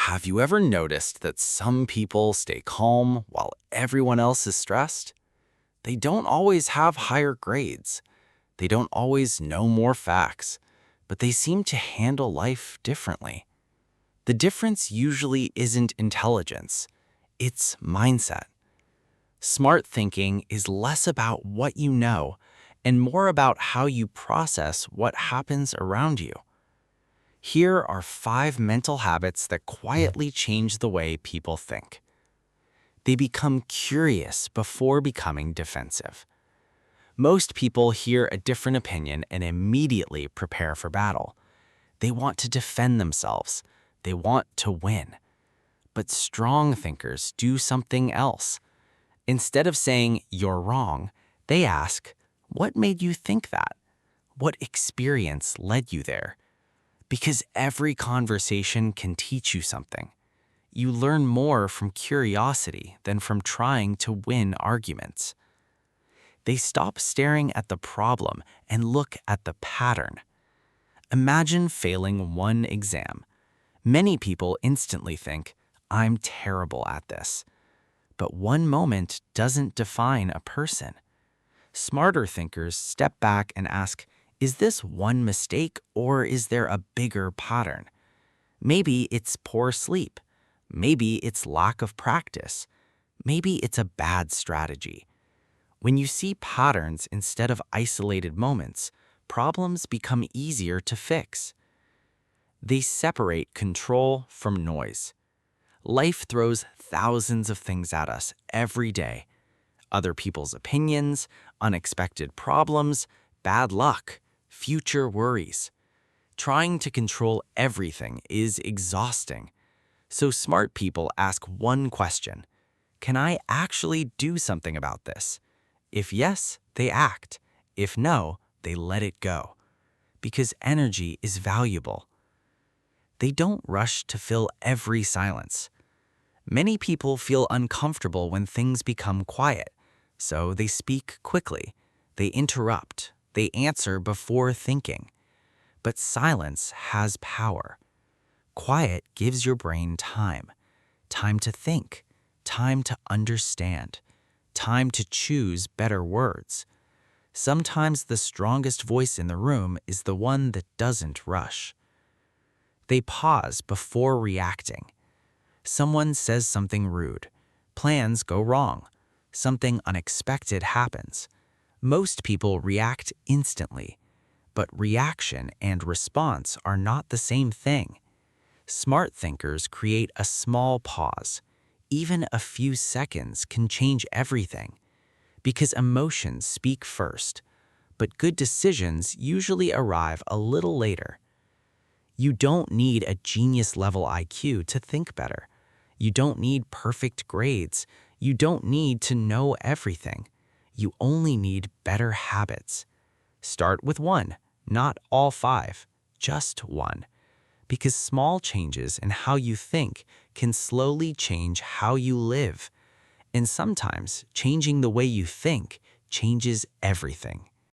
Have you ever noticed that some people stay calm while everyone else is stressed? They don't always have higher grades. They don't always know more facts, but they seem to handle life differently. The difference usually isn't intelligence, it's mindset. Smart thinking is less about what you know and more about how you process what happens around you. Here are 5 mental habits that quietly change the way people think. They become curious before becoming defensive. Most people hear a different opinion and immediately prepare for battle. They want to defend themselves. They want to win. But strong thinkers do something else. Instead of saying, "You're wrong," they ask, "What made you think that? What experience led you there?" Because every conversation can teach you something. You learn more from curiosity than from trying to win arguments. They stop staring at the problem and look at the pattern. Imagine failing one exam. Many people instantly think, "I'm terrible at this." But one moment doesn't define a person. Smarter thinkers step back and ask, is this one mistake or is there a bigger pattern? Maybe it's poor sleep. Maybe it's lack of practice. Maybe it's a bad strategy. When you see patterns instead of isolated moments, problems become easier to fix. They separate control from noise. Life throws thousands of things at us every day. Other people's opinions, unexpected problems, bad luck, future worries. Trying to control everything is exhausting. So smart people ask one question: can I actually do something about this? If yes, they act. If no, they let it go. Because energy is valuable. They don't rush to fill every silence. Many people feel uncomfortable when things become quiet, so they speak quickly. They interrupt. They answer before thinking. But silence has power. Quiet gives your brain time. Time to think. Time to understand. Time to choose better words. Sometimes the strongest voice in the room is the one that doesn't rush. They pause before reacting. Someone says something rude. Plans go wrong. Something unexpected happens. Most people react instantly, but reaction and response are not the same thing. Smart thinkers create a small pause. Even a few seconds can change everything, because emotions speak first, but good decisions usually arrive a little later. You don't need a genius-level IQ to think better. You don't need perfect grades. You don't need to know everything. You only need better habits. Start with one, not all 5, just one. Because small changes in how you think can slowly change how you live. And sometimes changing the way you think changes everything.